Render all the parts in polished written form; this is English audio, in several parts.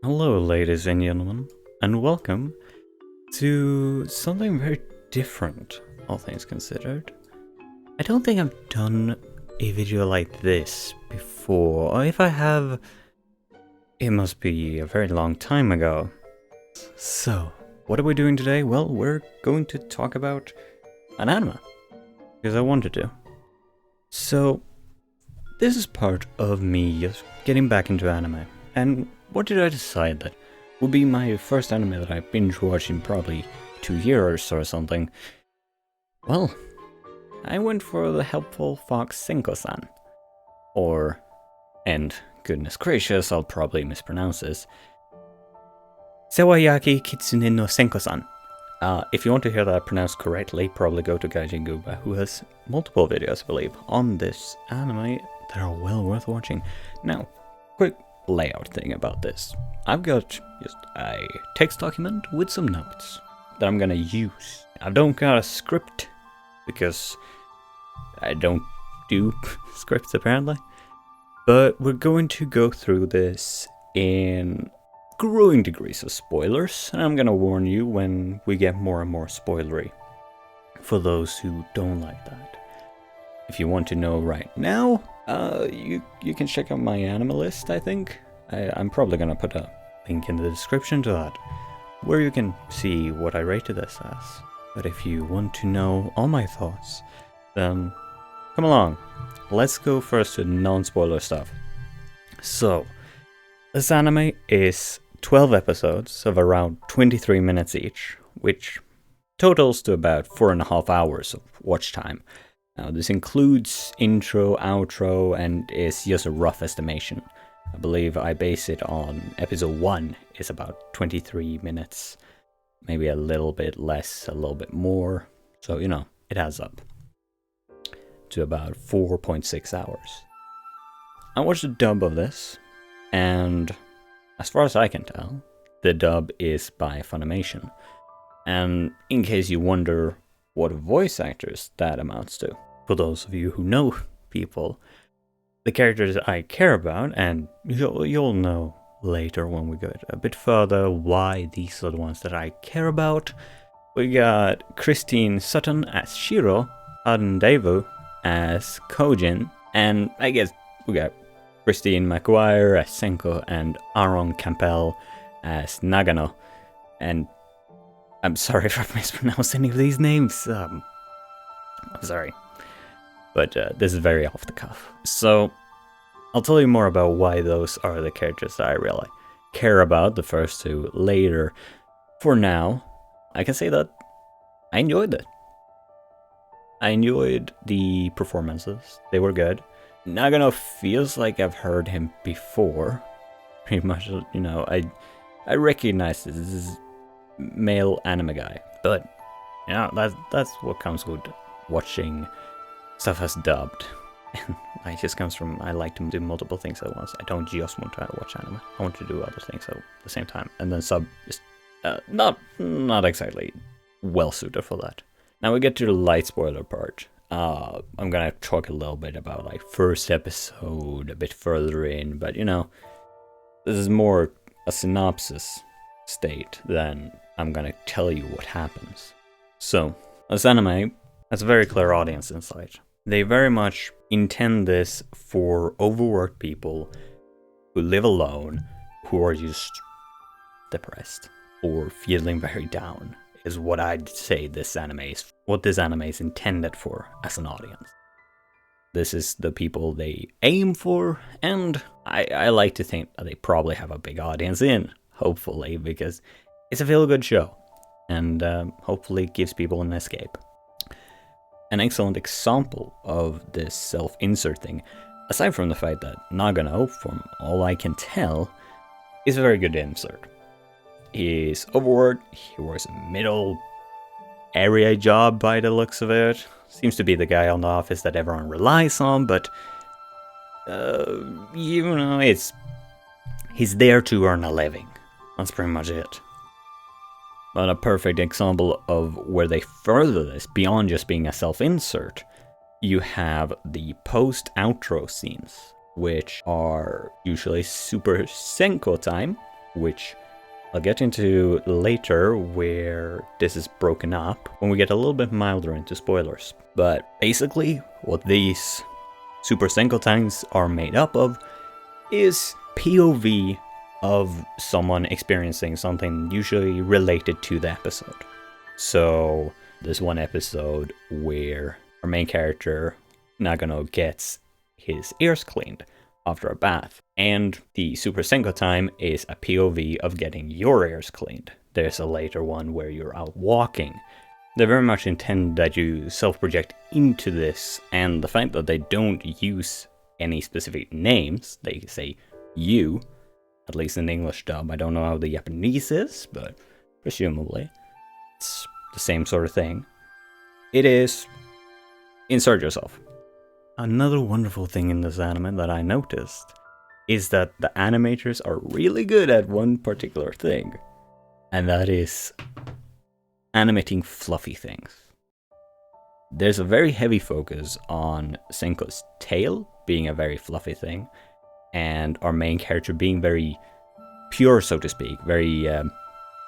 Hello, ladies and gentlemen, and welcome to something very different, all things considered. I don't think I've done a video like this before, or if I have, it must be a very long time ago. So, what are we doing today? Well, we're going to talk about an anime, because I wanted to. So, this is part of me just getting back into anime, and what did I decide that would be my first anime that I binge watched in probably 2 years or something? Well, I went for the helpful fox Senko San. And goodness gracious, I'll probably mispronounce this. Sawayaki Kitsune no Senko San. If you want to hear that pronounced correctly, probably go to Gaijin Guba, who has multiple videos, I believe, on this anime that are well worth watching. Now, quick layout thing about this. I've got just a text document with some notes that I'm gonna use. I don't got a script because I don't do scripts apparently, but we're going to go through this in growing degrees of spoilers, and I'm gonna warn you when we get more and more spoilery for those who don't like that. If you want to know right now, you can check out my anime list, I think. I'm probably gonna put a link in the description to that, where you can see what I rated this as. But if you want to know all my thoughts, then come along. Let's go first to non-spoiler stuff. So, this anime is 12 episodes of around 23 minutes each, which totals to about 4.5 hours of watch time. Now, this includes intro, outro, and is just a rough estimation. I believe I base it on episode 1 is about 23 minutes, maybe a little bit less, a little bit more. So, it adds up to about 4.6 hours. I watched the dub of this, and as far as I can tell, the dub is by Funimation. And in case you wonder what voice actors that amounts to, for those of you who know people, the characters I care about, and you'll know later when we get a bit further why these are the ones that I care about. We got Christine Sutton as Shiro, Arden Devu as Kojin, and I guess we got Christine McGuire as Senko and Aaron Campbell as Nagano. And I'm sorry if I mispronounced any of these names. I'm sorry. But this is very off the cuff. So, I'll tell you more about why those are the characters that I really care about, the first two later. For now, I can say that I enjoyed it. I enjoyed the performances. They were good. Nagano feels like I've heard him before. Pretty much, I recognize this is male anime guy. But, that's what comes with watching stuff as dubbed. And it just comes from, I like to do multiple things at once. I don't just want to watch anime. I want to do other things at the same time. And then sub is not exactly well suited for that. Now we get to the light spoiler part. I'm gonna talk a little bit about first episode a bit further in, but this is more a synopsis state than I'm gonna tell you what happens. So, this anime has a very clear audience insight. They very much intend this for overworked people who live alone, who are just depressed or feeling very down, is what I'd say this anime is. What this anime is intended for as an audience. This is the people they aim for, and I like to think that they probably have a big audience in, hopefully, because it's a feel-good show, and hopefully gives people an escape. An excellent example of this self-insert thing, aside from the fact that Nagano, from all I can tell, is a very good insert. He's overworked, he works a middle area job by the looks of it. Seems to be the guy on the office that everyone relies on, but he's there to earn a living. That's pretty much it. But a perfect example of where they further this beyond just being a self-insert, you have the post-outro scenes, which are usually super Senko time, which I'll get into later, where this is broken up when we get a little bit milder into spoilers. But basically, what these Super Senko times are made up of is POV of someone experiencing something usually related to the episode. So there's one episode where our main character, Nagano, gets his ears cleaned after a bath. And the Super Senko time is a POV of getting your ears cleaned. There's a later one where you're out walking. They very much intend that you self-project into this, and the fact that they don't use any specific names, they say you, at least in the English dub. I don't know how the Japanese is, but presumably it's the same sort of thing. It is insert yourself. Another wonderful thing in this anime that I noticed is that the animators are really good at one particular thing, and that is animating fluffy things. There's a very heavy focus on Senko's tail being a very fluffy thing, and our main character being very pure, so to speak, very,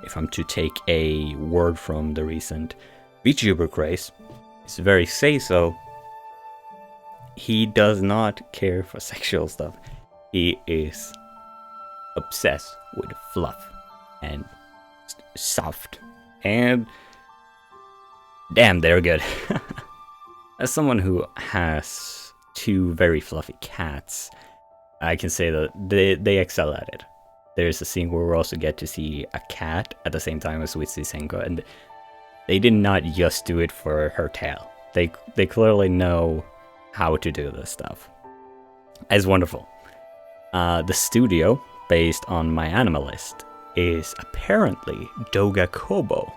if I'm to take a word from the recent VTuber craze, it's very say-so. He does not care for sexual stuff. He is obsessed with fluff and soft. And damn, they're good. As someone who has two very fluffy cats, I can say that they excel at it. There's a scene where we also get to see a cat at the same time as we see Senko, and they did not just do it for her tail. They clearly know how to do this stuff. It's wonderful. The studio, based on my anime list, is apparently Doga Kobo.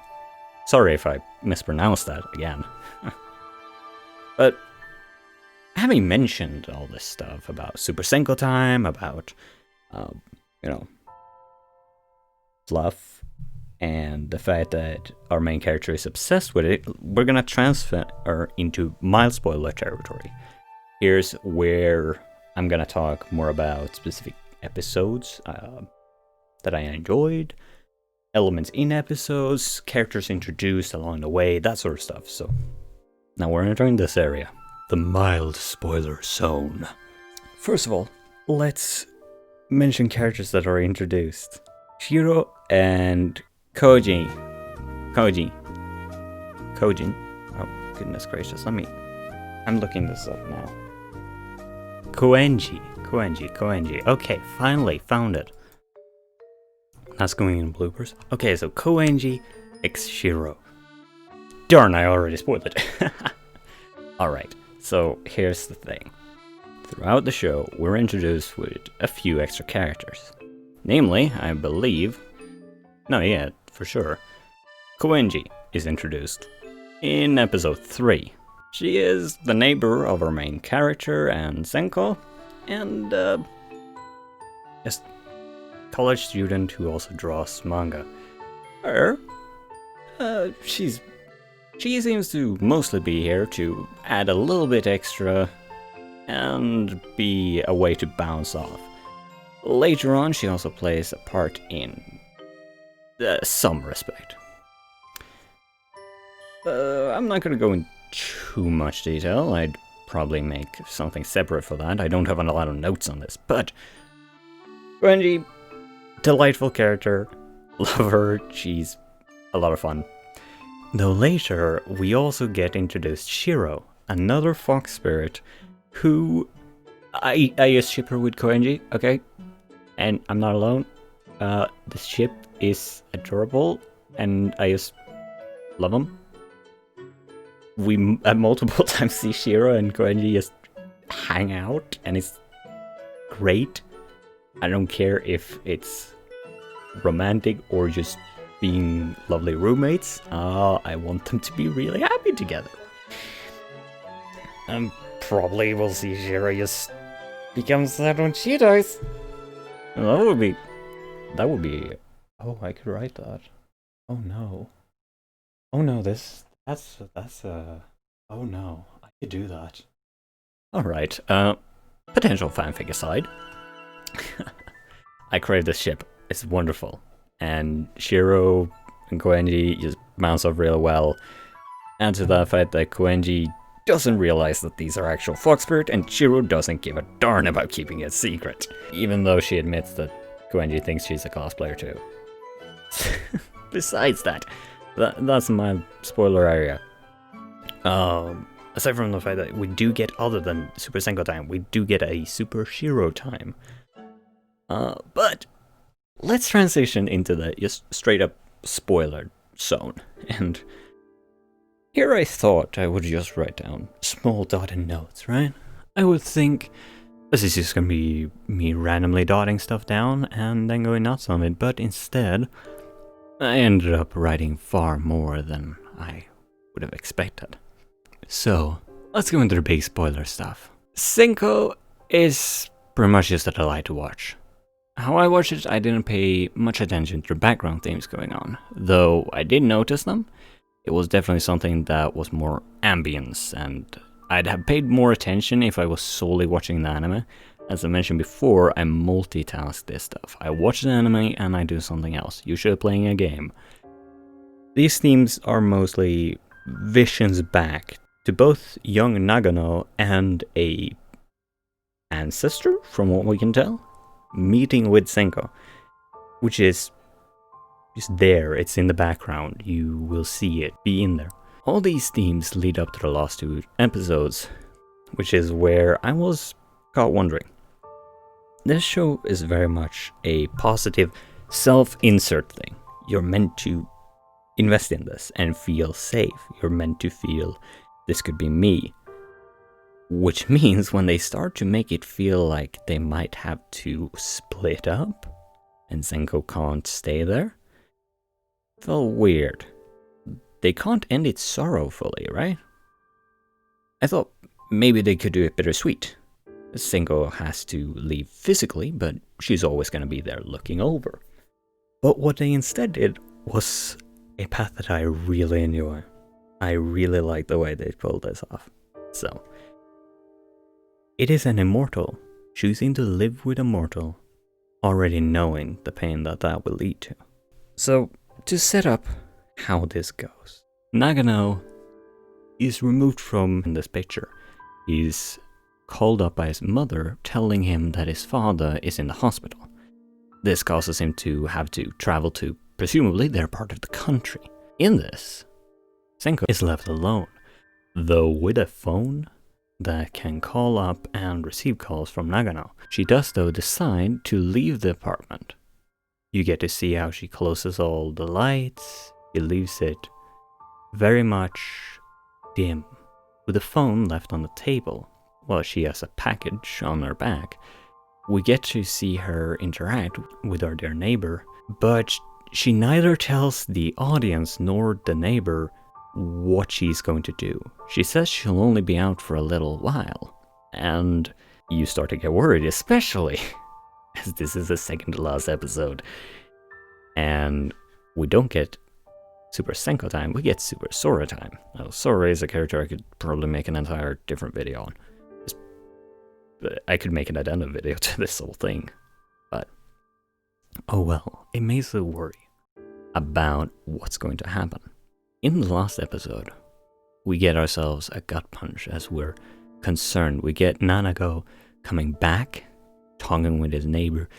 Sorry if I mispronounced that again. But having mentioned all this stuff about Super Senko time, about, fluff, and the fact that our main character is obsessed with it, we're gonna transfer into mild spoiler territory. Here's where I'm gonna talk more about specific episodes that I enjoyed, elements in episodes, characters introduced along the way, that sort of stuff. So now we're entering this area, the mild spoiler zone. First of all, let's mention characters that are introduced. Shiro and Kojin. Oh, goodness gracious, I'm looking this up now. Koenji. Okay, finally found it. That's going in bloopers. Okay, so Koenji x Shiro. Darn, I already spoiled it. Alright, so here's the thing. Throughout the show, we're introduced with a few extra characters. Namely, I believe... No, yeah, for sure. Koenji is introduced in episode 3. She is the neighbor of our main character and Senko, and a college student who also draws manga. She seems to mostly be here to add a little bit extra and be a way to bounce off. Later on, she also plays a part in some respect. I'm not gonna go in too much detail. I'd probably make something separate for that. I don't have a lot of notes on this, but Wendy, delightful character, love her, she's a lot of fun. Though later, we also get introduced Shiro, another fox spirit, who I just ship her with Koenji, okay? And I'm not alone. This ship is adorable, and I just love him. We at multiple times see Shiro and Wendy just hang out, and it's great. I don't care if it's romantic or just being lovely roommates. I want them to be really happy together. Probably we'll see Shiro just become sad when she dies. That would be. Oh, I could write that. Oh no. Oh no, that's oh no, I could do that. Alright, potential fanfic aside. I crave this ship It's wonderful. And Shiro and Koenji just bounce off real well. And to the fact that Koenji doesn't realize that these are actual fox spirit, and Shiro doesn't give a darn about keeping it secret. Even though she admits that Wendy thinks she's a cosplayer too. Besides that's my spoiler area. Aside from the fact that we do get, other than Super Senko time, we do get a Super Shiro time. But let's transition into the just straight up spoiler zone. And here I thought I would just write down small dotted notes, right? I would think this is just gonna be me randomly dotting stuff down and then going nuts on it, but instead, I ended up writing far more than I would have expected. So, let's go into the big spoiler stuff. Senko is pretty much just a delight to watch. How I watched it, I didn't pay much attention to the background themes going on, though I did notice them. It was definitely something that was more ambience, and I'd have paid more attention if I was solely watching the anime. As I mentioned before, I multitask this stuff. I watch the anime and I do something else, usually playing a game. These themes are mostly visions back to both young Nagano and a ancestor, from what we can tell, meeting with Senko, which is just there, it's in the background, you will see it, be in there. All these themes lead up to the last 2 episodes, which is where I was caught wondering. This show is very much a positive self-insert thing. You're meant to invest in this and feel safe. You're meant to feel, this could be me. Which means when they start to make it feel like they might have to split up, and Senko can't stay there, it felt weird. They can't end it sorrowfully, right? I thought maybe they could do it bittersweet. Senko has to leave physically, but she's always going to be there looking over. But what they instead did was a path that I really enjoy. I really like the way they pulled this off. So, it is an immortal choosing to live with a mortal, already knowing the pain that that will lead to. So, to set up how this goes, Nagano is removed from this picture. He's called up by his mother, telling him that his father is in the hospital. This causes him to have to travel to, presumably, their part of the country. In this, Senko is left alone, though with a phone that can call up and receive calls from Nagano. She does, though, decide to leave the apartment. You get to see how she closes all the lights. She leaves it very much dim, with the phone left on the table. Well, she has a package on her back. We get to see her interact with our dear neighbor, but she neither tells the audience nor the neighbor what she's going to do. She says she'll only be out for a little while, and you start to get worried, especially as this is the second to last episode, and we don't get Super Senko time, we get Super Sora time. Now, Sora is a character I could probably make an entire different video on. I could make an addendum video to this whole thing, but oh well, it makes us worry about what's going to happen. In the last episode, we get ourselves a gut punch as we're concerned. We get Nanago coming back, talking with his neighbor,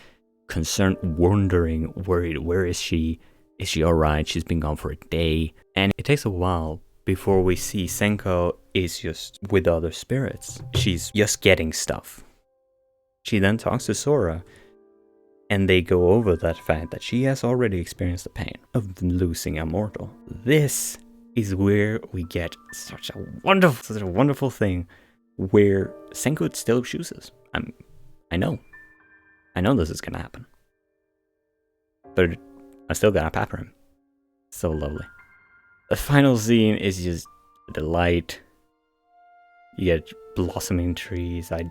concerned, wondering, worried, where is she? Is she alright? She's been gone for a day. And it takes a while before we see Senko is just with other spirits. She's just getting stuff. She then talks to Sora, and they go over that fact that she has already experienced the pain of losing a mortal. This is where we get such a wonderful thing where Senko still chooses. I know this is gonna happen, but I still gotta pepper him. So lovely. The final scene is just a delight. You get blossoming trees. I'd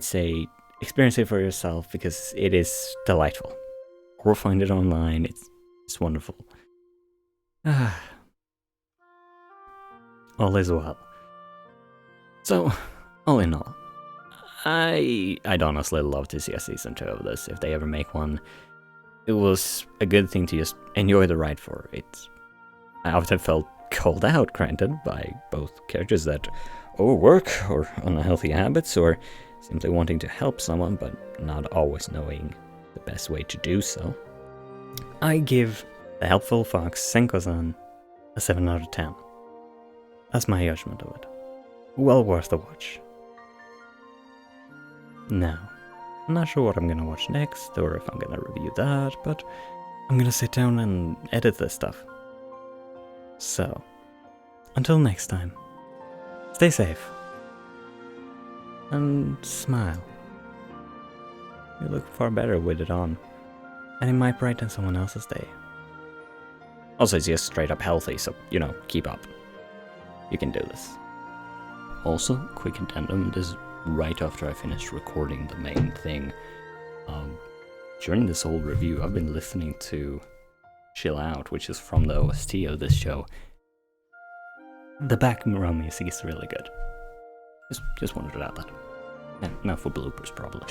say experience it for yourself because it is delightful. Or find it online. It's wonderful. All is well. So, all in all, I'd honestly love to see a season 2 of this if they ever make one. It was a good thing to just enjoy the ride for. I often felt called out, granted, by both characters that overwork or unhealthy habits, or simply wanting to help someone but not always knowing the best way to do so. I give the helpful fox Senko San a 7 out of 10. That's my judgment of it. Well worth the watch. Now, I'm not sure what I'm gonna watch next, or if I'm gonna review that, but I'm gonna sit down and edit this stuff. So, until next time, stay safe. And smile. You look far better with it on, and it might brighten someone else's day. Also, it's just straight up healthy, so, keep up. You can do this. Also, quick addendum, this is right after I finished recording the main thing. During this whole review, I've been listening to Chill Out, which is from the OST of this show. The background music is really good. Just wanted to add that. Now for bloopers, probably.